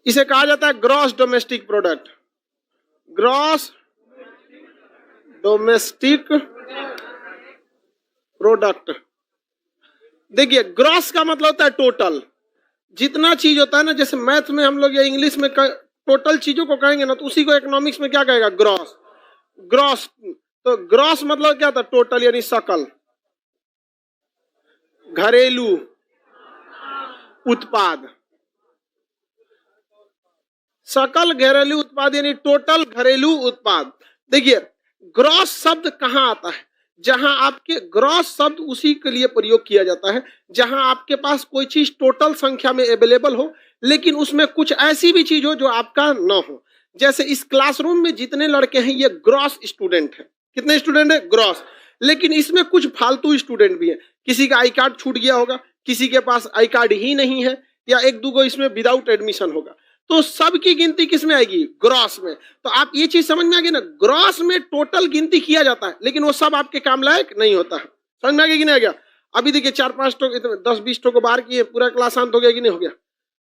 इसे कहा जाता है gross domestic product. Gross domestic product. देखिए ग्रॉस का मतलब होता है टोटल, जितना चीज होता है ना, जैसे मैथ में हम लोग या इंग्लिश में टोटल चीजों को कहेंगे ना, तो उसी को इकोनॉमिक्स में क्या कहेगा, ग्रॉस। ग्रॉस, तो ग्रॉस मतलब क्या था, टोटल यानी सकल घरेलू उत्पाद। सकल घरेलू उत्पाद यानी टोटल घरेलू उत्पाद। देखिए ग्रॉस शब्द कहां आता है, जहां आपके ग्रॉस शब्द उसी के लिए प्रयोग किया जाता है जहां आपके पास कोई चीज टोटल संख्या में अवेलेबल हो, लेकिन उसमें कुछ ऐसी भी चीज हो जो आपका न हो। जैसे इस क्लासरूम में जितने लड़के हैं ये ग्रॉस स्टूडेंट है। कितने स्टूडेंट है, ग्रॉस। लेकिन इसमें कुछ फालतू स्टूडेंट भी है, किसी का आई कार्ड छूट गया होगा, किसी के पास आई कार्ड ही नहीं है, या एक दो इसमें विदाउट एडमिशन होगा, तो सबकी गिनती किस में आएगी, ग्रॉस में। तो आप ये चीज समझ में आ गई ना, ग्रॉस में टोटल गिनती किया जाता है, लेकिन वो सब आपके काम लायक नहीं होता है। समझ में आ गया कि नहीं आ गया। अभी देखिए 4-5 ठो 10-20 ठो को बाहर किए, पूरा क्लास शांत हो गया कि नहीं हो गया।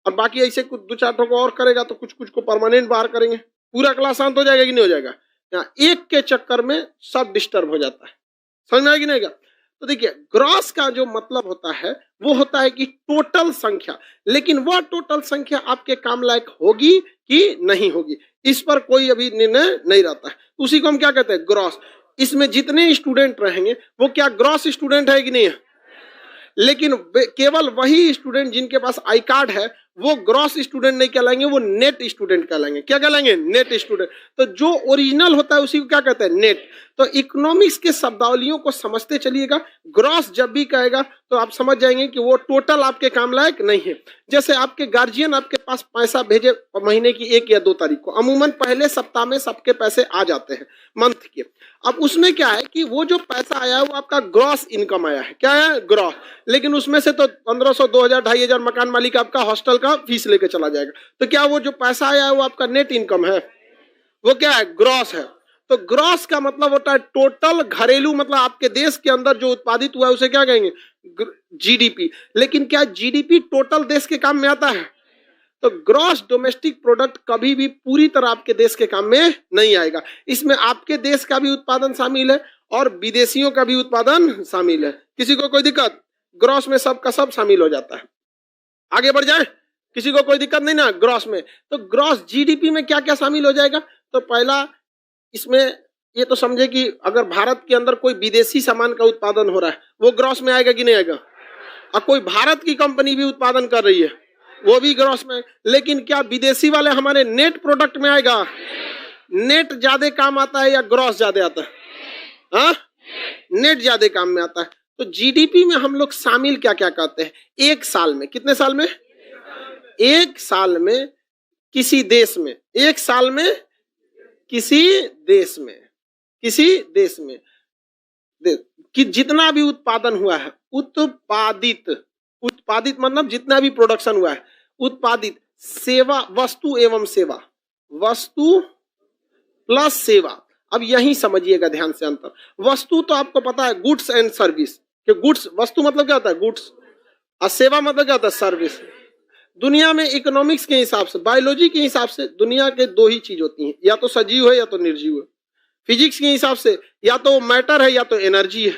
और बाकी ऐसे कुछ 2-4 ठो को और करेगा तो कुछ कुछ को परमानेंट बाहर करेंगे, पूरा क्लास शांत हो जाएगा कि नहीं हो जाएगा। यहाँ एक के चक्कर में सब डिस्टर्ब हो जाता है। समझ में आएगी नहीं आएगा। तो देखिए ग्रॉस का जो मतलब होता है वो होता है कि टोटल संख्या, लेकिन वह टोटल संख्या आपके काम लायक होगी कि नहीं होगी, इस पर कोई अभी निर्णय नहीं रहता है। उसी को हम क्या कहते हैं, ग्रॉस। इसमें जितने स्टूडेंट रहेंगे वो क्या ग्रॉस स्टूडेंट है कि नहीं है, लेकिन केवल वही स्टूडेंट जिनके पास आई कार्ड है वो ग्रॉस स्टूडेंट नहीं कहलाएंगे, वो नेट स्टूडेंट कहलाएंगे। क्या कहलाएंगे, नेट स्टूडेंट। तो जो ओरिजिनल होता है उसी को क्या कहते हैं, नेट। तो इकोनॉमिक्स के शब्दावलियों को समझते चलिएगा, ग्रॉस जब भी कहेगा तो आप समझ जाएंगे कि वो टोटल आपके काम लायक नहीं है। जैसे आपके गार्जियन आपके पास पैसा भेजे महीने की 1 या 2 तारीख को, अमूमन पहले सप्ताह में सबके पैसे आ जाते हैं मंथ के। अब उसमें क्या है कि वो जो पैसा आया है वो आपका ग्रॉस इनकम आया है। क्या है, ग्रॉस। लेकिन उसमें से तो 1500, 2000, 2500 मकान मालिक आपका हॉस्टल का फीस लेके चला जाएगा। तो क्या वो जो पैसा आया है वो आपका नेट इनकम है, वो क्या है, ग्रॉस है। तो ग्रॉस का मतलब होता है टोटल घरेलू, मतलब आपके देश के अंदर जो उत्पादित हुआ है उसे क्या कहेंगे, जीडीपी। लेकिन क्या जीडीपी टोटल देश के काम में आता है, तो ग्रॉस डोमेस्टिक प्रोडक्ट कभी भी पूरी तरह आपके देश के काम में नहीं आएगा। इसमें आपके देश का भी उत्पादन शामिल है और विदेशियों का भी उत्पादन शामिल है। किसी को कोई दिक्कत, ग्रॉस में सब का सब शामिल हो जाता है। आगे बढ़ जाए, किसी को कोई दिक्कत नहीं ना ग्रॉस में। तो ग्रॉस जीडीपी में क्या क्या शामिल हो जाएगा, तो पहला इसमें ये तो समझे कि अगर भारत के अंदर कोई विदेशी सामान का उत्पादन हो रहा है वो ग्रॉस में आएगा कि नहीं आएगा। और कोई भारत की कंपनी भी उत्पादन कर रही है वो भी ग्रॉस में। लेकिन क्या विदेशी वाले हमारे नेट प्रोडक्ट में आएगा, नेट ज्यादा काम आता है या ग्रॉस ज्यादा आता है, हाँ नेट ज्यादा काम में आता है। तो जीडीपी में हम लोग शामिल क्या क्या करते हैं, एक साल में, कितने साल में, एक साल में किसी देश में, एक साल में किसी देश में, किसी देश में कि जितना भी उत्पादन हुआ है, उत्पादित, उत्पादित मतलब जितना भी प्रोडक्शन हुआ है, उत्पादित सेवा, वस्तु एवं सेवा, वस्तु प्लस सेवा। अब यही समझिएगा ध्यान से अंतर। वस्तु तो आपको पता है गुड्स एंड सर्विस, कि गुड्स, वस्तु मतलब क्या होता है, गुड्स, और सेवा मतलब क्या होता है, सर्विस। दुनिया में इकोनॉमिक्स के हिसाब से, बायोलॉजी के हिसाब से दुनिया के 2 ही चीज होती हैं, या तो सजीव है या तो निर्जीव है। फिजिक्स के हिसाब से या तो मैटर है या तो एनर्जी है।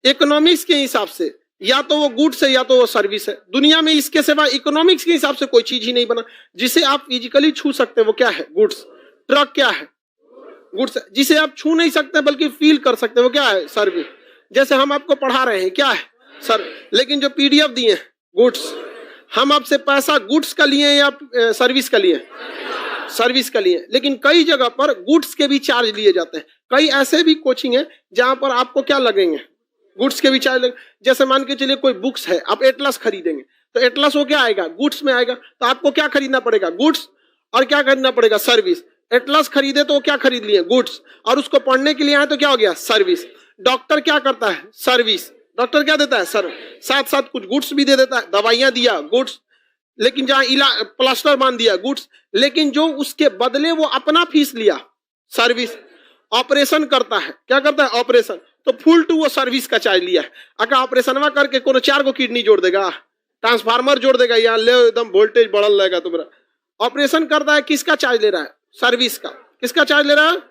इकोनॉमिक्स के हिसाब से या तो वो गुड्स है या तो वो सर्विस है। दुनिया में इसके सिवा इकोनॉमिक्स के हिसाब से कोई चीज ही नहीं बना। जिसे आप फिजिकली छू सकते हैं वो क्या है, गुड्स। ट्रक क्या है, गुड्स। जिसे आप छू नहीं सकते बल्कि फील कर सकते हैं वो क्या है, सर्विस। जैसे हम आपको पढ़ा रहे हैं क्या है, सर। लेकिन जो पीडीएफ दिए गुड्स। हम आपसे पैसा गुड्स का लिए या सर्विस का लिए, सर्विस का लिए। लेकिन कई जगह पर गुड्स के भी चार्ज लिए जाते हैं। कई ऐसे भी कोचिंग है जहां पर आपको क्या लगेंगे, गुड्स के भी चार्ज लगेंगे। जैसे मान के चलिए कोई बुक्स है, आप एटलस खरीदेंगे तो एटलस वो क्या आएगा, गुड्स में आएगा। तो आपको क्या खरीदना पड़ेगा, गुड्स, और क्या खरीदना पड़ेगा, सर्विस। एटलस खरीदे तो क्या खरीद लिए, गुड्स, और उसको पढ़ने के लिए आए तो क्या हो गया, सर्विस। डॉक्टर क्या करता है, सर्विस। डॉक्टर क्या देता है, सर, साथ साथ कुछ गुड्स भी दे देता है। दवाइयां दिया, गुड्स। लेकिन जहां प्लास्टर बांध दिया, गुड्स। लेकिन जो उसके बदले वो अपना फीस लिया, सर्विस। ऑपरेशन करता है, क्या करता है, ऑपरेशन, तो फुल टू वो सर्विस का चार्ज लिया है। अगर ऑपरेशन करके कोनो 4 गो किडनी जोड़ देगा, ट्रांसफार्मर जोड़ देगा, यहाँ ले एकदम वोल्टेज बढ़ल रहेगा तुम्हारा, ऑपरेशन करता है, किसका चार्ज ले रहा है? सर्विस का। किसका चार्ज ले रहा है?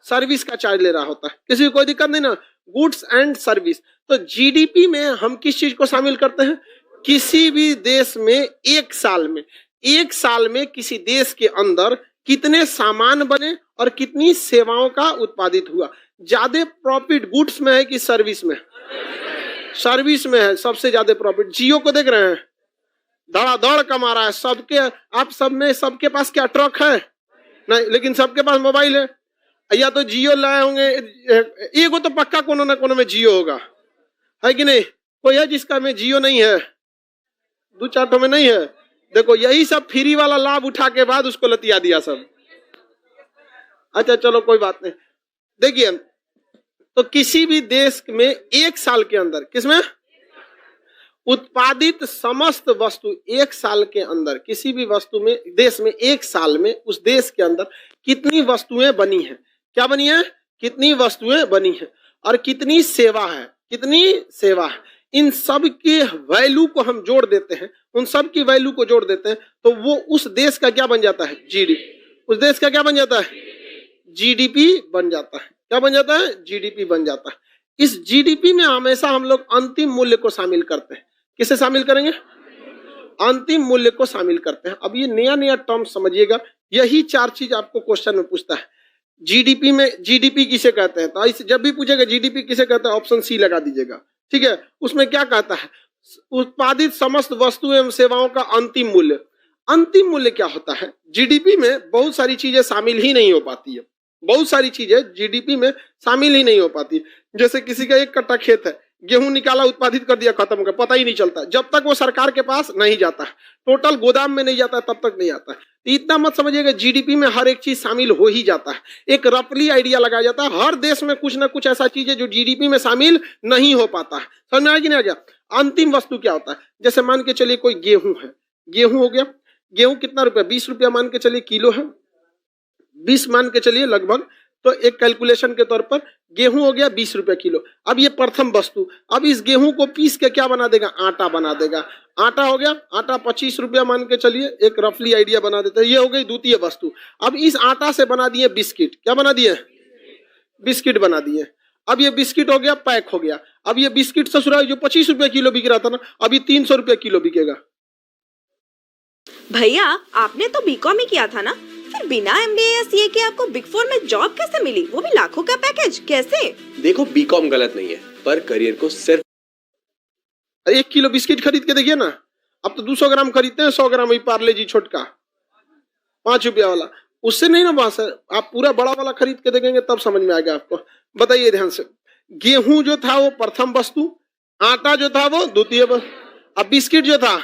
सर्विस का चार्ज ले रहा होता है। किसी को कोई दिक्कत नहीं ना, गुड्स एंड सर्विस। तो जीडीपी में हम किस चीज को शामिल करते हैं? किसी भी देश में एक साल में किसी देश के अंदर कितने सामान बने और कितनी सेवाओं का उत्पादित हुआ। ज्यादा प्रॉफिट गुड्स में है कि सर्विस में? सर्विस में है सबसे ज्यादा प्रॉफिट। जियो को देख रहे हैं, धड़ाधड़ कमा रहा है। सबके, आप सब में सबके पास क्या ट्रक है? नहीं, लेकिन सबके पास मोबाइल है। या तो जियो लाए होंगे, एगो तो पक्का कोनो ना कोनो में जियो होगा, है कि नहीं? कोई है जिसका में जियो नहीं है? दो चार ठो में नहीं है। देखो, यही सब फ्री वाला लाभ उठा के बाद उसको लतिया दिया सब। अच्छा चलो कोई बात नहीं। देखिए, तो किसी भी देश में एक साल के अंदर, किसमें उत्पादित समस्त वस्तु, एक साल के अंदर किसी भी वस्तु में, देश में एक साल में उस देश के अंदर कितनी वस्तुएं बनी हैं? क्या बनी है? कितनी वस्तुएं बनी हैं और कितनी सेवा है? कितनी सेवा है? इन सब के वैल्यू को हम जोड़ देते हैं, उन सब की वैल्यू को जोड़ देते हैं, तो वो उस देश का क्या बन जाता है? जीडीपी। उस देश का क्या बन जाता है? जीडीपी बन जाता है। क्या बन जाता है? जीडीपी बन जाता है। इस जीडीपी में हमेशा हम लोग अंतिम मूल्य को शामिल करते हैं। किसे शामिल करेंगे? अंतिम मूल्य को शामिल करते हैं। अब ये नया नया टर्म समझिएगा, यही चार चीज आपको क्वेश्चन में पूछता है। जीडीपी में, जीडीपी किसे कहते हैं? तो जब भी पूछेगा जीडीपी किसे कहते हैं, ऑप्शन सी लगा दीजिएगा, ठीक है? उसमें क्या कहता है? उत्पादित समस्त वस्तु एवं सेवाओं का अंतिम मूल्य। अंतिम मूल्य क्या होता है? जीडीपी में बहुत सारी चीजें शामिल ही नहीं हो पाती है, बहुत सारी चीजें जीडीपी में शामिल ही नहीं हो पाती। जैसे किसी का 1 कट्टा खेत है, गेहूं निकाला, उत्पादित कर दिया, खत्म हो गया, पता ही नहीं चलता। जब तक वो सरकार के पास नहीं जाता है, टोटल गोदाम में नहीं जाता है, तब तक नहीं आता है। तो इतना मत समझिएगा, जीडीपी में हर एक चीज शामिल हो ही जाता है। एक रफली आइडिया लगाया जाता है, हर देश में कुछ ना कुछ ऐसा चीज है जो जीडीपी में शामिल नहीं हो पाता है। समझ में आया कि नहीं आ गया? अंतिम वस्तु क्या होता है? जैसे मान के चलिए कोई गेहूं है, गेहूं हो गया, गेहूं कितना रुपया? 20 रुपया मान के चलिए किलो है, 20 मान के चलिए लगभग। तो एक कैलकुलेशन के तौर पर गेहूं हो गया 20 रुपए किलो। अब ये प्रथम वस्तु, अब इस गेहूं को पीस के क्या बना देगा? आटा बना देगा। आटा हो गया, आटा 25 रुपया मान के चलिए, एक रफली आइडिया बना देते हैं। ये हो गई द्वितीय वस्तु। अब इस आटा से बना दिए बिस्किट। क्या बना दिए? बिस्किट बना दिए। अब ये बिस्किट हो गया, पैक हो गया। अब ये बिस्किट ससुरा जो 25 रुपया किलो बिक रहा था ना, अभी 300 रुपया किलो बिकेगा। भैया, आपने तो बीकॉम ही किया था ना, फिर बिना एमबीए या सीए के आपको बिग फोर में जॉब कैसे मिली, वो भी लाखों का पैकेज? कैसे? देखो, बीकॉम गलत नहीं है, पर करियर को सिर्फ 1 किलो बिस्किट खरीद के देखिए ना। अब तो 200 ग्राम खरीदते हैं, 100 ग्राम पार्ले जी छोटका 5 रुपया वाला, उससे नहीं ना बात है। आप पूरा बड़ा वाला खरीद के देखेंगे तब समझ में आएगा आपको। बताइए ध्यान से, गेहूं जो था वो प्रथम वस्तु, आटा जो था वो द्वितीय वस्तु, अब बिस्किट जो था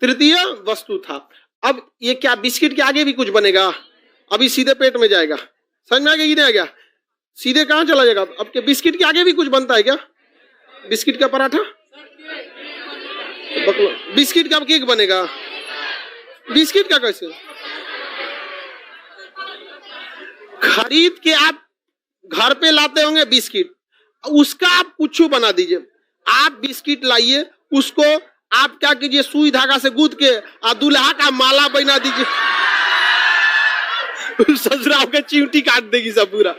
तृतीय वस्तु था। अब ये क्या बिस्किट के आगे भी कुछ बनेगा? अभी सीधे पेट में जाएगा। समझ में आ गया कि नहीं आ गया? सीधे कहां चला जाएगा? अब के बिस्किट के आगे भी कुछ बनता है क्या? बिस्किट का पराठा, बिस्किट का केक बनेगा, बिस्किट का कैसे? खरीद के आप घर पे लाते होंगे बिस्किट, उसका आप कुछ बना दीजिए। आप बिस्किट लाइए, उसको आप क्या कीजिए, सुई धागा से गूंथ के और दूल्हा का माला बना दीजिए। ससुराल का चींटी काट देगी, सब पूरा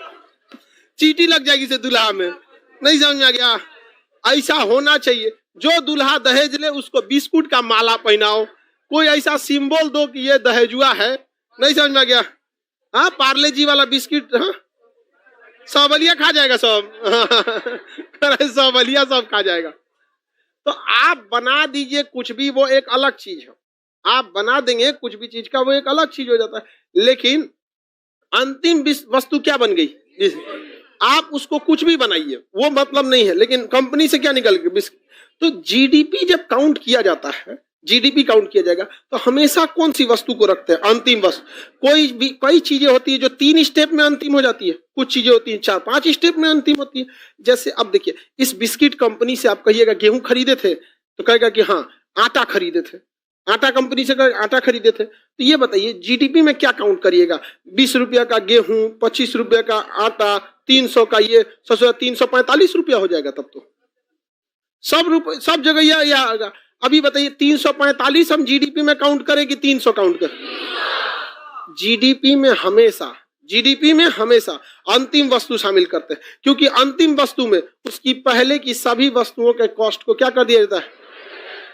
चींटी लग जाएगी से दूल्हा में। नहीं समझ में आ गया? ऐसा होना चाहिए। जो दूल्हा दहेज ले उसको बिस्कुट का माला पहनाओ, कोई ऐसा सिंबल दो कि ये दहेजुआ है। नहीं समझ में आ गया? हाँ, पार्ले जी वाला बिस्किट, हाँ, सवलिया खा जाएगा सब। सवलिया सब खा जाएगा। तो आप बना दीजिए कुछ भी, वो एक अलग चीज है। आप बना देंगे कुछ भी चीज का, वो एक अलग चीज हो जाता है। लेकिन अंतिम वस्तु क्या बन गई? आप उसको कुछ भी बनाइए, वो मतलब नहीं है। लेकिन कंपनी से क्या निकल गया? तो जीडीपी जब काउंट किया जाता है, जीडीपी काउंट किया जाएगा, तो हमेशा कौन सी वस्तु को रखते हैं? अंतिम वस्तु। कई चीजें होती है जो 3 स्टेप में अंतिम हो जाती है, कुछ चीजें होती है 4-5 स्टेप में अंतिम होती है। जैसे अब देखिए, इस बिस्किट कंपनी से आप कहिएगा गेहूं खरीदे थे, तो कहेगा कि हाँ आटा खरीदे थे। आटा कंपनी से आटा खरीदे थे। तो ये बताइए जीडीपी में क्या काउंट करिएगा? 20 रुपया का गेहूं, 25 रुपया का आटा, 300 का ये, 345 रुपया हो जाएगा। तब तो सब जगह यह आएगा। अभी बताइए 345 हम जीडीपी में काउंट करें कि 300 काउंट करें? जीडीपी में हमेशा अंतिम वस्तु शामिल करते हैं, क्योंकि अंतिम वस्तु में उसकी पहले की सभी वस्तुओं के कॉस्ट को क्या कर दिया जाता है?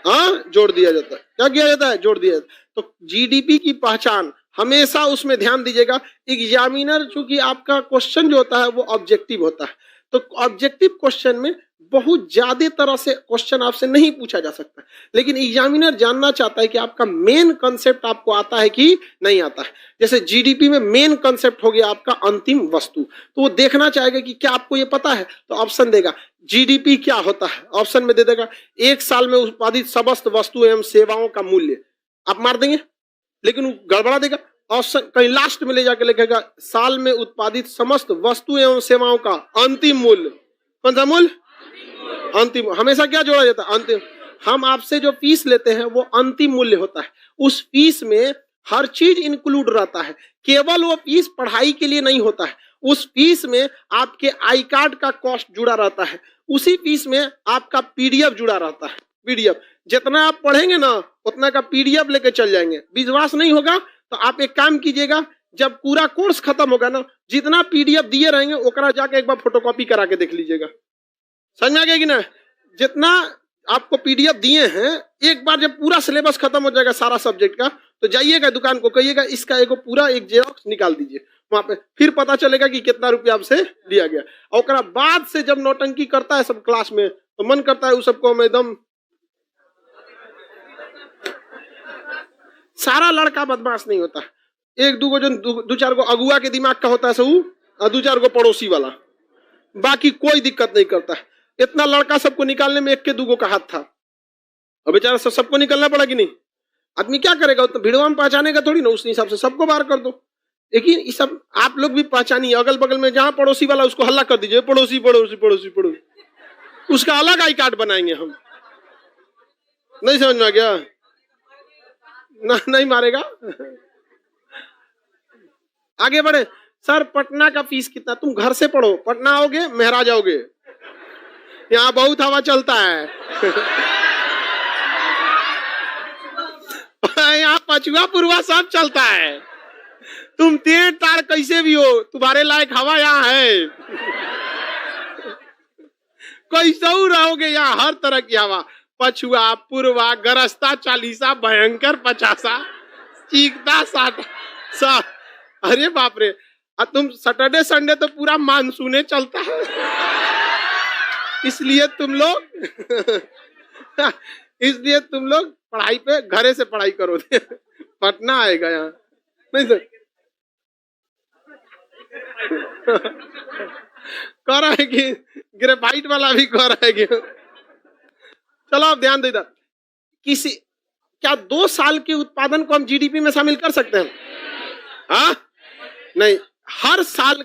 हाँ, जोड़ दिया जाता है। क्या किया जाता है? जोड़ दिया जाता है। तो जीडीपी की पहचान हमेशा उसमें ध्यान दीजिएगा। एग्जामिनर चूंकि आपका क्वेश्चन जो होता है वो ऑब्जेक्टिव होता है, तो ऑब्जेक्टिव क्वेश्चन में बहुत ज्यादा तरह से क्वेश्चन आपसे नहीं पूछा जा सकता, लेकिन एग्जामिनर जानना चाहता है कि आपका मेन कंसेप्ट आपको आता है कि नहीं आता है। जैसे जीडीपी में मेन कंसेप्ट हो गया आपका अंतिम वस्तु, तो वो देखना चाहेगा कि क्या आपको ये पता है, तो ऑप्शन देगा जीडीपी क्या होता है, ऑप्शन में दे देगा 1 साल में उत्पादित समस्त वस्तु एवं सेवाओं का मूल्य। आप मार देंगे, लेकिन वो गड़बड़ा देगा। ऑप्शन कहीं लास्ट में ले जाके लिखेगा साल में उत्पादित समस्त वस्तु एवं सेवाओं का अंतिम मूल्य। कौन सा मूल्य? अंतिम। हमेशा क्या जोड़ा जाता है? अंतिम। हम आपसे जो फीस लेते हैं वो अंतिम मूल्य होता है। उस फीस में हर चीज इंक्लूड रहता है, केवल वो फीस पढ़ाई के लिए नहीं होता है। उस फीस में आपके आई कार्ड का कॉस्ट जुड़ा रहता है, उसी फीस में आपका पीडीएफ जुड़ा रहता है। पीडीएफ जितना आप पढ़ेंगे ना उतना का पीडीएफ लेके चल जाएंगे। विश्वास नहीं होगा तो आप एक काम कीजिएगा, जब पूरा कोर्स खत्म होगा ना, जितना पीडीएफ दिए रहेंगे ओकरा जाके एक बार फोटोकॉपी करा के देख लीजिएगा। समझ में आ गया कि ना? जितना आपको पीडीएफ दिए हैं, एक बार जब पूरा सिलेबस खत्म हो जाएगा सारा सब्जेक्ट का, तो जाइएगा दुकान को, कहिएगा इसका एक पूरा एक जेरॉक्स निकाल दीजिए वहां पे, फिर पता चलेगा कि कितना रुपया आपसे लिया गया। और ओकरा बाद से जब नौटंकी करता है सब क्लास में, तो मन करता है उस सबको हम एकदम। सारा लड़का बदमाश नहीं होता, एक दो जन दो चार को अगुआ के दिमाग का होता है सब, और 2-4 को पड़ोसी वाला, बाकी कोई दिक्कत नहीं करता है। इतना लड़का सबको निकालने में 1 के 2 का हाथ था, और बेचारा सबको निकलना पड़ा कि नहीं? आदमी क्या करेगा? तो भिड़वा में पहचानेगा थोड़ी ना, उस हिसाब से सबको बाहर कर दो। लेकिन ये सब आप लोग भी पहचानिए, अगल बगल में जहां पड़ोसी वाला उसको हल्ला कर दीजिए, पड़ोसी पड़ोसी पड़ोसी पड़ोसी, उसका अलग आई कार्ड बनाएंगे हम। नहीं समझ में आ गया? ना, नहीं मारेगा। आगे बढ़े। सर पटना का फीस कितना? तुम घर से पढ़ो, पटना आओगे मेहरा जाओगे, यहाँ बहुत हवा चलता है। यहाँ पछुआ पुरवा सब चलता है। तुम तेज तार कैसे भी हो, तुम्हारे लायक हवा यहाँ है। कैसे रहोगे यहाँ? हर तरह की हवा, पछुआ पुरवा, गरजता 40, भयंकर 50, चीखता 60। अरे बाप रे! तुम सैटरडे संडे तो पूरा मानसूने चलता है, इसलिए तुम लोग पढ़ाई पे घरे से पढ़ाई करो। पटना आएगा यहाँ नहीं सर? कह रहा है कि ग्रेफाइट वाला भी कह रहा है कि चलो आप ध्यान दे। क्या 2 साल के उत्पादन को हम जीडीपी में शामिल कर सकते हैं? हाँ नहीं, हर साल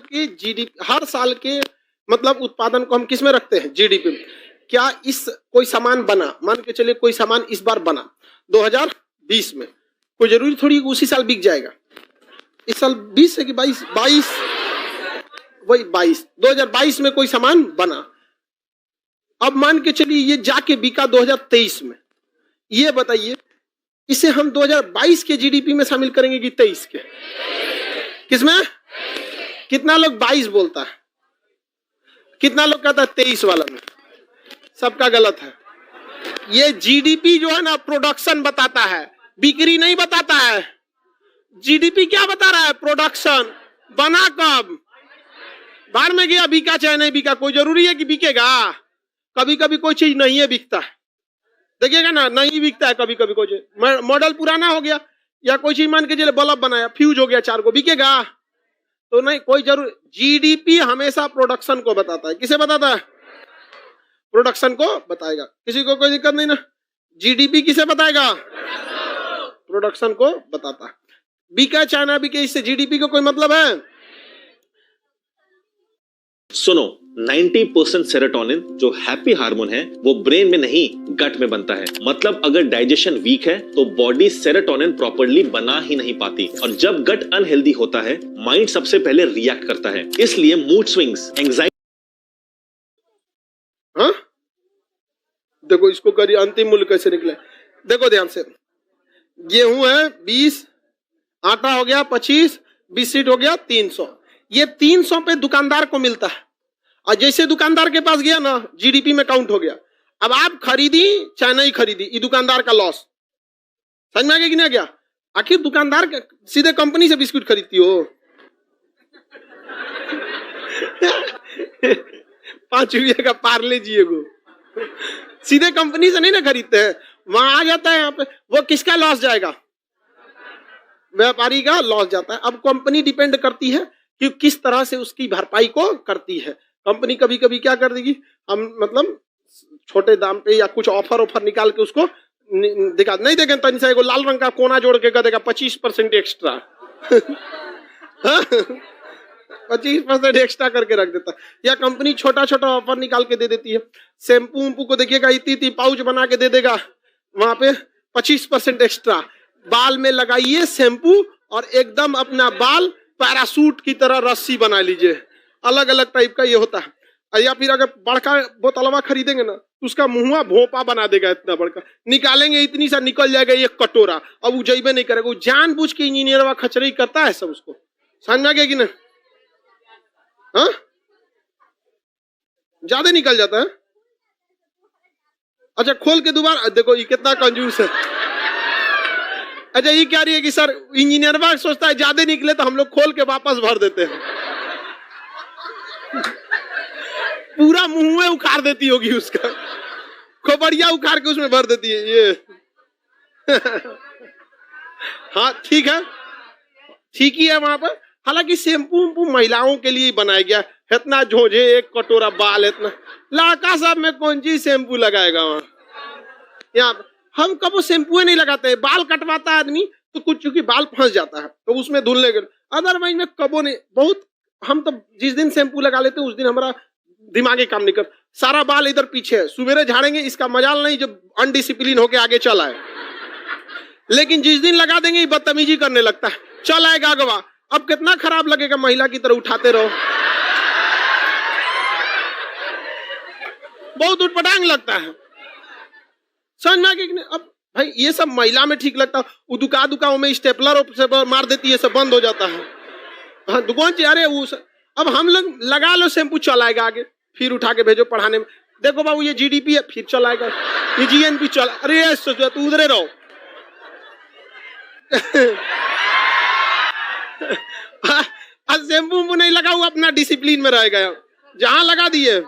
के मतलब उत्पादन को हम किस में रखते हैं? जीडीपी में। क्या इस कोई सामान बना, मान के चलिए कोई सामान इस बार बना 2020 में, कोई जरूरी थोड़ी उसी साल बिक जाएगा। इस साल 20 है कि 22 वही 2022 में कोई सामान बना, अब मान के चलिए ये जाके बिका 2023 में। ये बताइए इसे हम 2022 के जीडीपी में शामिल करेंगे कि 23 के? किसमें? कितना लोग 22 बोलता है, कितना लोग कहता है 23 वाला में? सबका गलत है। ये जीडीपी जो है ना प्रोडक्शन बताता है, बिक्री नहीं बताता है। जीडीपी क्या बता रहा है? प्रोडक्शन। बना कब? बाहर में गया, बिका चाहे नहीं बिका, कोई जरूरी है कि बिकेगा? कभी कभी कोई चीज नहीं है बिकता है, देखिएगा ना, नहीं बिकता है कभी कभी। कोई चीज मॉडल पुराना हो गया, या कोई चीज मान के चलिए बल्ब बनाया, फ्यूज हो गया 4 को, बिकेगा? तो नहीं, कोई जरूर। जीडीपी हमेशा प्रोडक्शन को बताता है। किसे बताता है? प्रोडक्शन को बताएगा। किसी को कोई दिक्कत नहीं ना? जीडीपी किसे बताएगा? प्रोडक्शन को बताता है। बिका चाहे ना बिके, इससे जीडीपी को कोई मतलब है? सुनो, 90% सेरोटोनिन जो हैप्पी हार्मोन है वो ब्रेन में नहीं गट में बनता है। मतलब अगर डाइजेशन वीक है तो बॉडी सेरोटोनिन प्रॉपर्ली बना ही नहीं पाती, और जब गट अनहेल्दी होता है माइंड सबसे पहले रिएक्ट करता है। इसलिए मूड स्विंग्स, एंजाइटी। हाँ देखो इसको करिए, अंतिम मूल्य कैसे निकले। देखो ध्यान से, गेहूं है 20, आटा हो गया 25, बिस्किट हो गया 300। ये 300 पे दुकानदार को मिलता है, और जैसे दुकानदार के पास गया ना, जीडीपी में काउंट हो गया। अब आप खरीदी चाहे नहीं खरीदी, ये दुकानदार का लॉस। समझ में आ गया कि नहीं आ गया? आखिर दुकानदार सीधे कंपनी से बिस्कुट खरीदती हो 5 रुपये का पार्ले जी एगो, सीधे कंपनी से नहीं ना खरीदते हैं, वहां आ जाता है। यहाँ पे वो किसका लॉस जाएगा? व्यापारी का लॉस जाता है। अब कंपनी डिपेंड करती है कि किस तरह से उसकी भरपाई को करती है। कंपनी कभी कभी क्या कर देगी, हम मतलब छोटे दाम पे या कुछ ऑफर निकाल के उसको दिखा नहीं देगा, तनी सा एगो लाल रंग का कोना जोड़ के कर देगा 25% एक्स्ट्रा 25% एक्स्ट्रा करके रख देता है। या कंपनी छोटा छोटा ऑफर निकाल के दे देती है। शैम्पू उम्पू को देखिएगा, इतनी पाउच बना के दे देगा, वहां पे 25% एक्स्ट्रा। बाल में लगाइए शैम्पू और एकदम अपना बाल पैरासूट की तरह रस्सी बना लीजिए, अलग अलग टाइप का ये होता है। या फिर अगर बड़का बोतलवा खरीदेंगे ना, तो उसका मुंहवा भोपा बना देगा इतना बड़का, निकालेंगे इतनी सा निकल जाएगा एक कटोरा। अब वो जैबे नहीं करेगा, वो जानबूझ के इंजीनियरवा खचरई करता है सब उसको। समझ में आ गया कि नहीं? हाँ, ज्यादा निकल जाता है। अच्छा खोल के दोबारा देखो, ये कितना कंजूस है। अच्छा ये क्या रही है कि सर इंजीनियर सोचता है ज्यादा निकले तो हम लोग खोल के वापस भर देते हैं। पूरा मुंह में उखाड़ देती होगी उसका, खोपड़िया उखाड़ के उसमें भर देती है ये। हाँ ठीक है, ठीक ही है वहां पर। हालांकि शैम्पू उम्पू महिलाओं के लिए बनाया गया, इतना झोझे एक कटोरा बाल, इतना लड़का साहब में कौन चीज शैम्पू लगाएगा वहां। यहाँ हम कब शैम्पू नहीं लगाते हैं, बाल कटवाता है आदमी तो कुछ चूंकि बाल फंस जाता है तो उसमें धुलने के, अदरवाइज में कबो नहीं। बहुत हम तो जिस दिन शैम्पू लगा लेते उस दिन हमारा दिमागी काम नहीं कर, सारा बाल इधर पीछे है, सुबेरे झाड़ेंगे, इसका मजाल नहीं जब अनडिसिप्लिन होके आगे चला है। लेकिन जिस दिन लगा देंगे बदतमीजी करने लगता है, चल आएगा अगवा। अब कितना खराब लगेगा, महिला की तरह उठाते रहो, बहुत उटपटांग लगता है। समझ में आ गया कि नहीं? अब भाई ये सब महिला में ठीक लगता है, वो दुकाओं में स्टेपलर से मार देती है, सब बंद हो जाता है। हाँ दुकान अरे वो अब हम लोग लगा लो शैम्पू, चलाएगा आगे, फिर उठा के भेजो पढ़ाने में। देखो बाबू ये जीडीपी है, फिर चलाएगा, ये जीएनपी चला, अरे तू उधरे रहो। शैम्पू नहीं लगा हुआ, अपना डिसिप्लिन में रहेगा, जहां लगा दिए